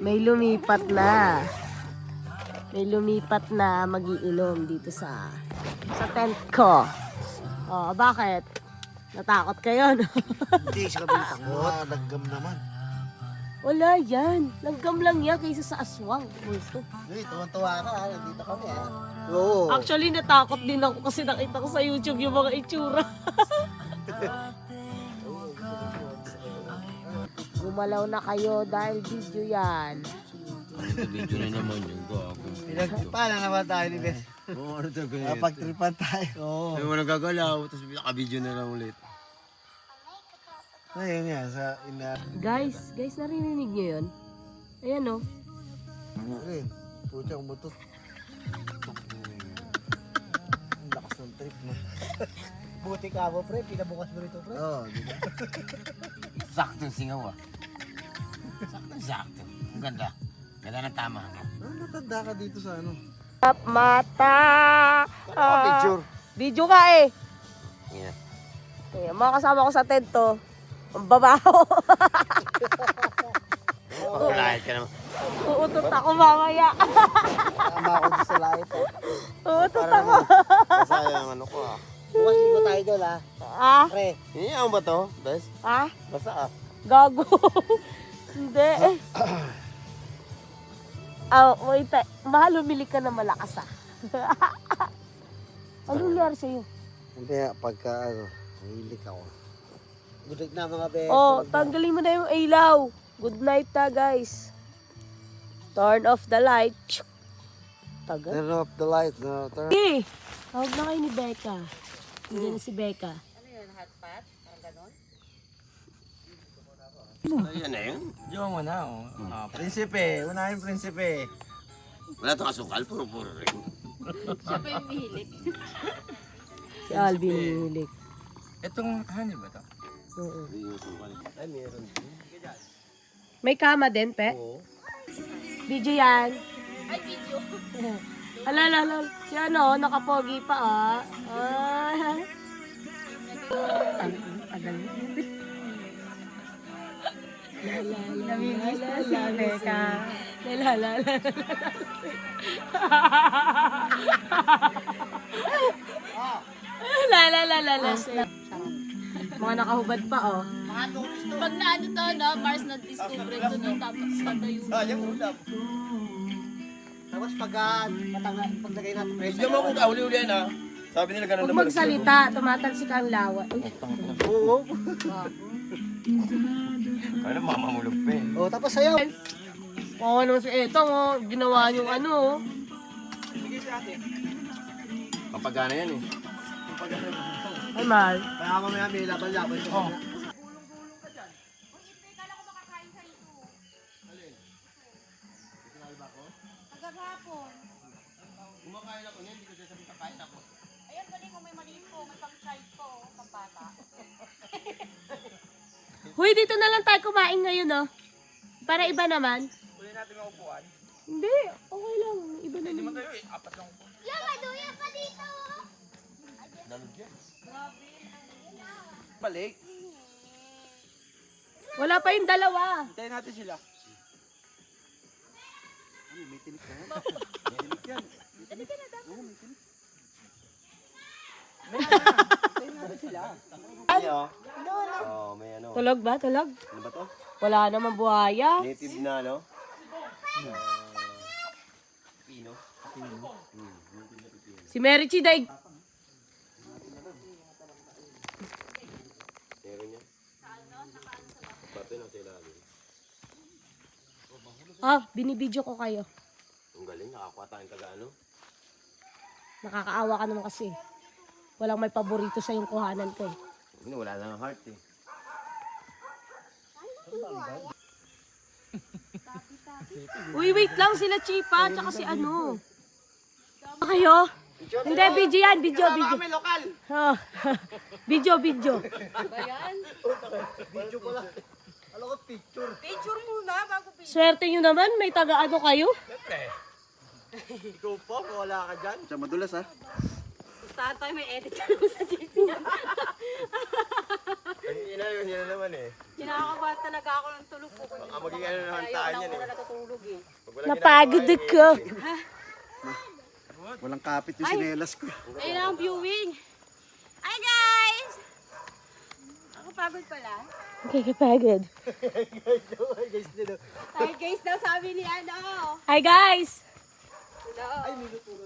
May lumipat na. May lumipat na mag-iinom dito sa tent ko. Oh, bakit? Natakot kayo, no? Hindi siya kami takot. Naggam naman. Wala yan. Langgam lang yan kaysa sa aswang. Gusto. Hindi, tuwan-tuwa ka. Nandito kami Oo. Actually, natakot din ako kasi nakita ko sa YouTube yung mga itsura. Gumalaw na kayo dahil video yan. Video na naman yung gago. Pinagtripan na naman tayo ni Bes. Oo, ano to ganyan? Pagtripan tayo. Oo. Ay, walang gagalaw, tapos naka-video na lang ulit. Ayun nga, sa ina... Guys, narinig nyo yun? Ayan o. Ayun, pucha ang butot. Ang lakas ng trip mo. Buti ka mo, pre. Pinabukas mo rito, pre. Oo, di ba? Saktong singaw ah. Sakto. Ang ganda. Ganda ng tama. Matanda ka dito sa ano? Mata! Picture. Video ka eh. Yeah. Ayan, mga kasama ko sa tent to. Ang babaho. Pagkalahit ka naman. Uutot ako mamaya. Tama ako dito sa light. Uutot ako. Masayang ano ko ah. Bukas ligo tayo doon, ha? Ah? Pre. Iyan ba to? Bes? Ah? Basta ah. Gago. Hindi. Wait. Mahal, umili ka na malakas ah. Anong nangyari sa'yo? Hindi, pagka ano, mahilig ako. Good night na mga be. Oh, tanggalin mo na yung ilaw. Good night ta, guys. Turn off the light. Tagal. Turn off the light. No, turn. Hey! Tawag na kayo ni Becca. Hindi na si Becca. Ayan na yun. Diyan mo na, oh. Prinsipe, unahin prinsipe. Wala itong asukal, puro-puro rin. Si Alvin hihilig. Itong honey ba to? Oo. Ay, meron din. May kama din, Pe? Oo. Video yan. Ay, video. Alala. Si ano, nakapogi pa ah. Tagal. Namimiss na si Becca. Mga nakahubad pa oh. Pag na ano to, no, Mars na-discover ito no, tapos patayo. Sayang ulam. Tapos pagka paglagay natin pressure. Hindi mo kung uli-uli yan ah. Sabi nila ganun Huwag magsalita, tumatalsik ang lawa. Oo. Ano mamamulog pa eh. Oh, tapos sayaw. Oo naman si Etong oh, ginawa niyong ano oh. Pampagana yan eh. Ay, mahal. Kaya mamaya may laban-laban. Oh. Kagahapon. Kumakain ako niyan, hindi ko sasabihin kakain ako. Ayun, galing mo may maliit po, may pang-child po, pang-bata. Huy, dito na lang tayo kumain ngayon oh. Para iba naman. Uli natin ang upuan. Hindi, okay lang. Iba naman. Hindi mo tayo eh, apat lang upuan. Yung maduya pa dito. Dalog yan. Balik. Wala pa yung dalawa. Hintayin natin sila. May tinik na yan. Hintayin natin sila. Ay, oh. Oh, may ano. Tulog ba? Tulog? Ano ba to? Wala naman buhaya. Native na, no? Pino. Si Mary Chi daig. Meron yan. Pati lang sa ilalim. Ah, binibidyo ko kayo. Ang galing, nakakuha tayong taga-ano. Nakakaawa ka naman kasi. Walang may paborito sa yung kuhanan ko. Wala lang ang heart eh. Uy, wait lang sila Chipa, tsaka si ano. Kayo? Hindi, video yan, video. Kami lokal. Oh. video. Video pala. Alam ko picture. Picture muna bago picture. Swerte nyo naman, may taga-ano kayo. Ikaw pa, wala ka dyan. Siya madulas ha. Saan tayo may edit ka naman sa JC? Yun na naman eh. Kinakaba talaga ako ng tulog po. Baka maging ano naman tayo yan eh. Natutulog eh. Pag walang Napagod ako. Walang kapit yung sinelas ko. Ayun na ang viewing. Hi guys! Ako pagod pala. Okay, kapagod. Hi guys daw sabi ni ano. Hi guys! Hello.